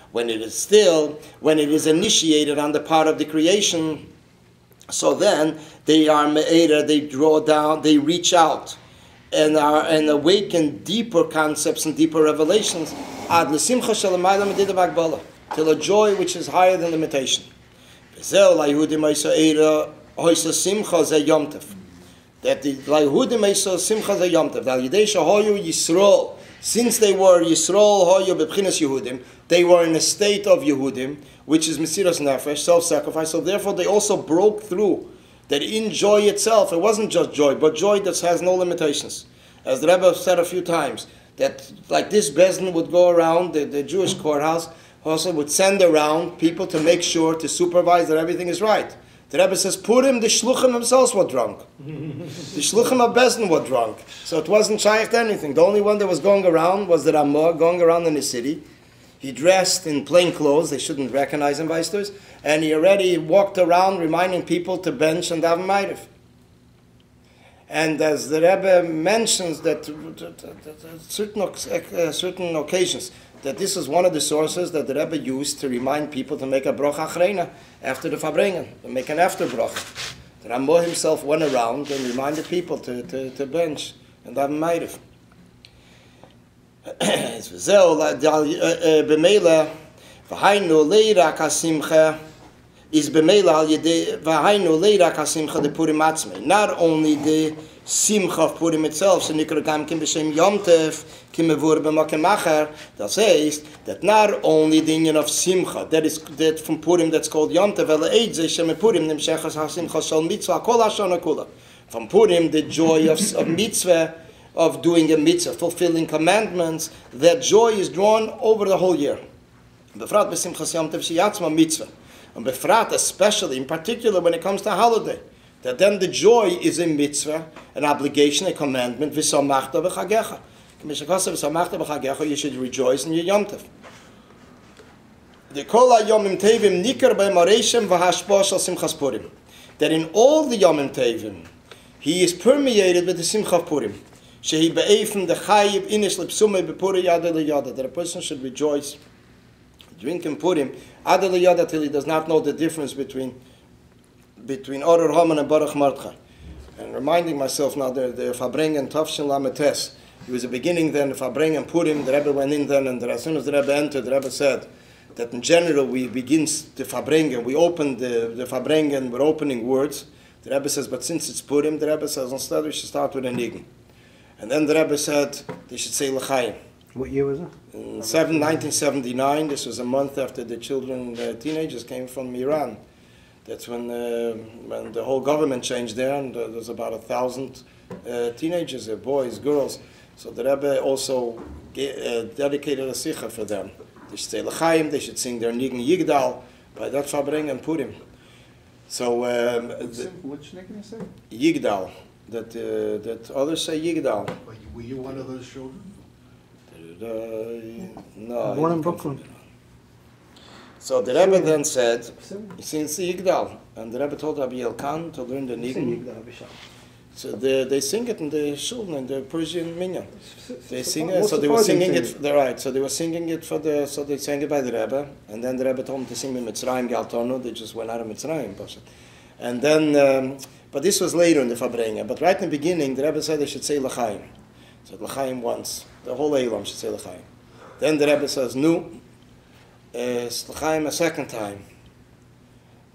When it is initiated on the part of the creation, so then they are me'era, they draw down, they reach out and awaken deeper concepts and deeper revelations till a joy which is higher than limitation. That the Layehudim Eisa Simcha Ze Yom Tov. Yidesha Hoyu Yisrael. Since they were Yisrael Hoyu Bebchinas Yehudim, they were in a state of Yehudim, which is Mesiras Nefesh, self-sacrifice. So therefore, they also broke through that in joy itself. It wasn't just joy, but joy that has no limitations. As the Rebbe said a few times, that like this Bezdin would go around the Jewish courthouse, also would send around people to make sure to supervise that everything is right. The Rebbe says, Purim, the Shluchim themselves were drunk. The Shluchim of Bezdin were drunk. So it wasn't shaykh to anything. The only one that was going around was the Ramah, going around in the city. He dressed in plain clothes. They shouldn't recognize him, Vaisters. And he already walked around reminding people to bench and daven ma'ariv. And as the Rebbe mentions that certain occasions, that this is one of the sources that the Rebbe used to remind people to make a brocha achreina after the Farbrengen, to make an after brocha. The Rambo himself went around and reminded people to bench and daven ma'ariv. B'meila v'hainu leira kasimcha is b'meila al yedei v'hainu leira kasimcha the Purim atzmei. Not only the Simcha of Purim itself, so Nikra Gam Kim B'Shem Yom Tov Kim Mevur B'Makem Acher. That says that not only the union of Simcha, that from Purim that's called Yom Tov, Ela Eid Ze Shem Purim Nimshechas HaSimcha Shal Mitzvah Kol HaShana Kula. From Purim, the joy of mitzvah, of doing a mitzvah, fulfilling commandments, that joy is drawn over the whole year. Befrat B'Simchas Yom Tov Shiyatzma Mitzvah. And Befrat, especially, in particular, when it comes to holiday, that then the joy is a mitzvah, an obligation, a commandment. V'samachta b'chagecha. You should rejoice in your Yom Tov. The kol ha-yomim tevim nikar b'mareishem v'hashposh al simchas Purim. That in all the Yomim tevim, he is permeated with the simcha of Purim. Shehi be'efim the chayiv inish l'psumei b'puri yada l'yada. That a person should rejoice, drink in Purim, yada l'yada, till he does not know the difference between Oror Haman and Baruch Mardcha. And reminding myself now, the Farbrengen Tavshin Lametes. It was the beginning then, the Farbrengen Purim, the Rebbe went in then, and as soon as the Rebbe entered, the Rebbe said that in general we begin the Farbrengen, we open the Farbrengen with opening words. The Rebbe says, but since it's Purim, the Rebbe says, instead we should start with a Nigun. And then the Rebbe said, they should say L'chaim. What year was it? In 1979, this was a month after the teenagers came from Iran. That's when the whole government changed there, and there was about 1,000 teenagers, boys, girls. So the Rebbe also dedicated a sikha for them. They should say l'chaim, they should sing their Nigun Yigdal by that Farbrengen and Purim. So which Nigun is that? Yigdal, that others say Yigdal. Were you one of those children? No. Born in Brooklyn. So the Rebbe then said, since Yigdal, and the Rebbe told Rabbi Elkan to learn the Nigun. So they sing it in the shul, in the Persian minyan. They sing it, so they were singing it. They're right. So they were singing it so they sang it by the Rebbe, and then the Rebbe told them to sing Mitzrayim Galtonu. They just went out of Mitzrayim, and then, but this was later in the Farbrengen. But right in the beginning, the Rebbe said they should say L'chaim. So L'chaim once, the whole Eilam should say L'chaim. Then the Rebbe says Nu. L'chaim a second time.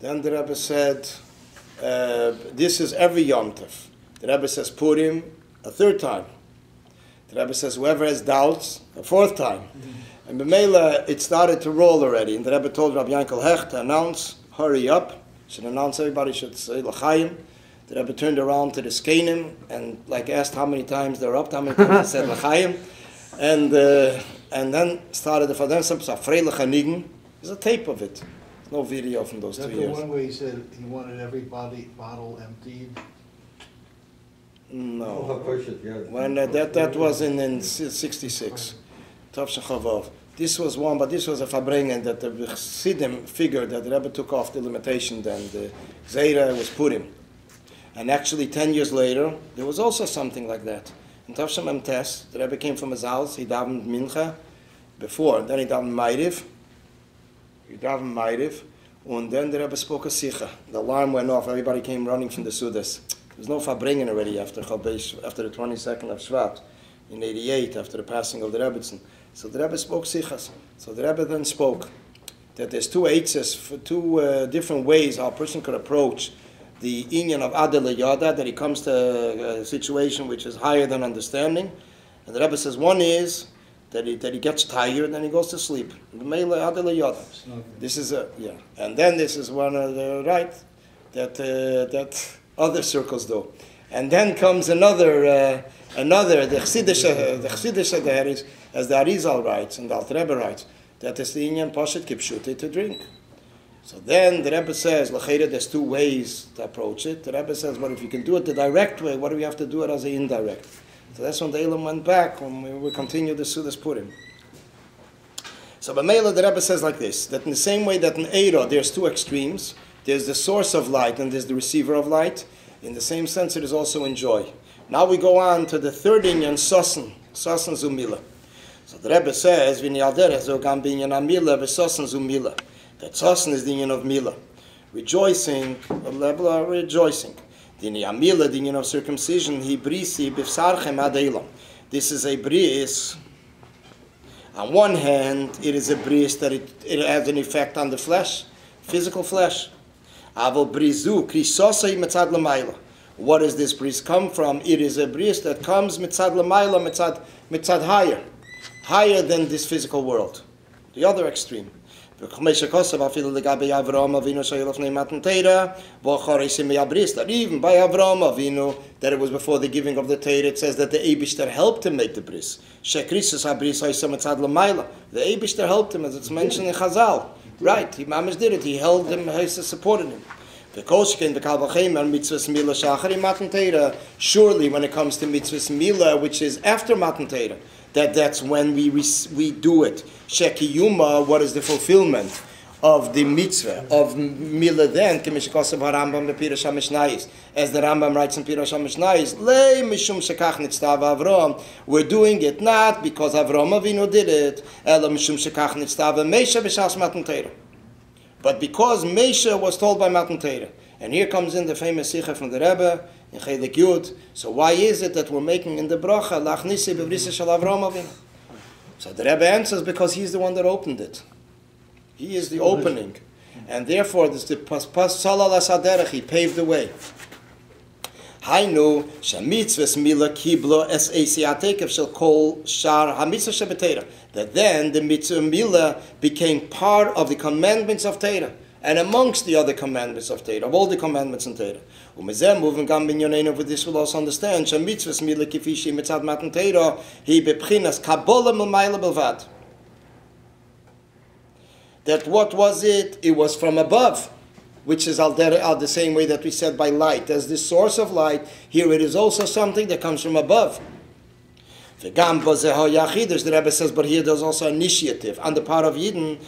Then the Rebbe said, this is every Yom Tov. The Rebbe says Purim a third time. The Rebbe says whoever has doubts a fourth time. And B'meila, it started to roll already. And the Rebbe told Rabbi Yankel Hecht to announce, hurry up. Should announce, everybody should say L'chaim. The Rebbe turned around to the Skenim and asked how many times they're up, how many times they said L'chaim. And then started the Fadem Freilich Nigun. There's a tape of it. There's no video from those 2 years. Is that the one where he said he wanted every bottle emptied? No. Oh, When that was in 66. Tavshin Chavav. This was one, but this was a Farbrengen that the Chassidim figured that the Rebbe took off the limitation. Then the Zera was Purim. And actually 10 years later, there was also something like that. in Tavsham Mem Tes, the Rebbe came from his house, he davened Mincha before, and then he davened Ma'ariv. And then the Rebbe spoke a Sikha. The alarm went off, everybody came running from the Sudas. There was no Farbringen already after the 22nd of Shvat, in 88, after the passing of the Rebbetzin. So the Rebbe spoke Sichas. So the Rebbe then spoke that there's two eitzes, for two different ways how a person could approach the inyan of Adel Yada, that he comes to a situation which is higher than understanding. And the Rebbe says one is that he gets tired and then he goes to sleep. This is and then this is one of the right that other circles do. And then comes another the Chassidisha there is, as the Arizal writes and the Alter Rebbe writes, that is the inyan Pashat Kipshute to drink. So then the Rebbe says, L'cheira, there's two ways to approach it. The Rebbe says, well, if you can do it the direct way, what do we have to do it as an indirect? So that's when the Elam went back, when we continued the Sudas Purim. So B'meila, the Rebbe says like this, that in the same way that in Eiro there's two extremes, there's the source of light and there's the receiver of light, in the same sense it is also in joy. Now we go on to the third inyan, Sosan Zumila. So the Rebbe says, V'ni alderech zogam b'inyan amila v'sosan zumila. That Sosan is the inyan of Mila. Rejoicing, a level of rejoicing. The Amila, the inyan of circumcision, he brisi b'fsarchem ad elam. This is a bris. On one hand, it is a bris that it has an effect on the flesh, physical flesh. Aval brizu krisosai mitzad l'mayla. What does this bris come from? It is a bris that comes mitzad l'mayla, mitzad higher than this physical world. The other extreme. That even by Avraham Avinu, that it was before the giving of the Torah, it says that the Eibishter helped him make the bris. The Eibishter helped him, as it's mentioned in Chazal. Right, he mamish did it. He held him, he supported him. Surely, when it comes to mitzvahs mila, which is after Matan Torah, that's when we do it. Shekiyuma, what is the fulfillment of the mitzvah of mila then? As the Rambam writes in Pirush HaMishnayis, Le mishum shekach nitztav Avram. We're doing it not because Avram Avinu did it, Ela mishum shekach nitztav Meisha b'shas Matan Torah. But because Meisha was told by Matan Torah. And here comes in the famous Sikha from the Rebbe in Chelik Yud. So why is it that we're making in the bracha Lachnisi b'brisa shel Avram Avinu? So the Rebbe answers because he's the one that opened it. He is the opening, and therefore this the Salal Asaderech. He paved the way. Hainu shemitzvus mila kiblo es eisiatekev shel kol shar hamitzvah shebetera. That then the mitzvah mila became part of the commandments of Torah. And amongst the other commandments of Torah, of all the commandments in Torah. Umezem moving gam binyonein over this will also understand. Shemitzvus mila kifishi mitzad matan Torah he bepchinas kabbalah milmayla belvad. That what was it? It was from above, which is the same way that we said by light. As the source of light, here it is also something that comes from above. The Rebbe says, but here there's also initiative on the part of Yidden,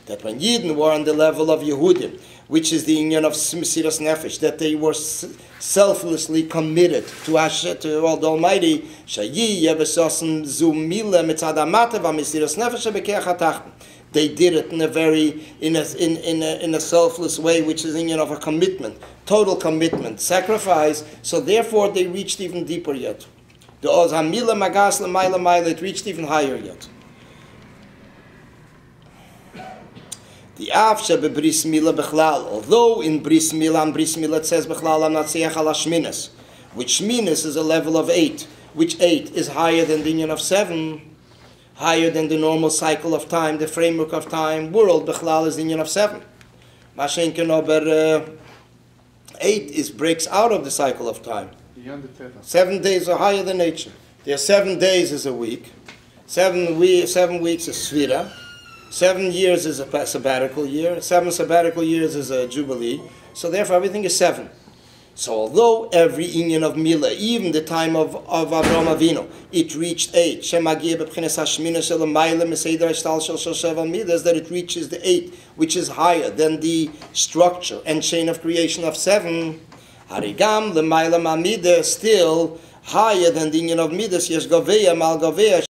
that when Yidden were on the level of Yehudim, which is the union of Mesiras Nefesh, that they were selflessly committed to Hashem, to all the Almighty, they did it in a selfless way, which is in of a commitment, total commitment, sacrifice. So therefore, they reached even deeper yet. It reached even higher yet. Although in Bris Milah it says Bechlal Anatziach ala Shminas, which Shminas is a level of 8, which 8 is higher than the union of 7. Higher than the normal cycle of time, the framework of time, world, Bechlal is the union of 7. Mashenken over 8 breaks out of the cycle of time. 7 days are higher than nature. There are 7 days is a week. 7 weeks is Svira. 7 years is a sabbatical year. 7 sabbatical years is a jubilee. So therefore everything is 7. So although every inyan of Mila, even the time of Avraham Avinu, it reached 8. That it reaches the 8, which is higher than the structure and chain of creation of 7. Harigam l'mayla ma midah, still higher than the union of midas. Yes, govea mal govea.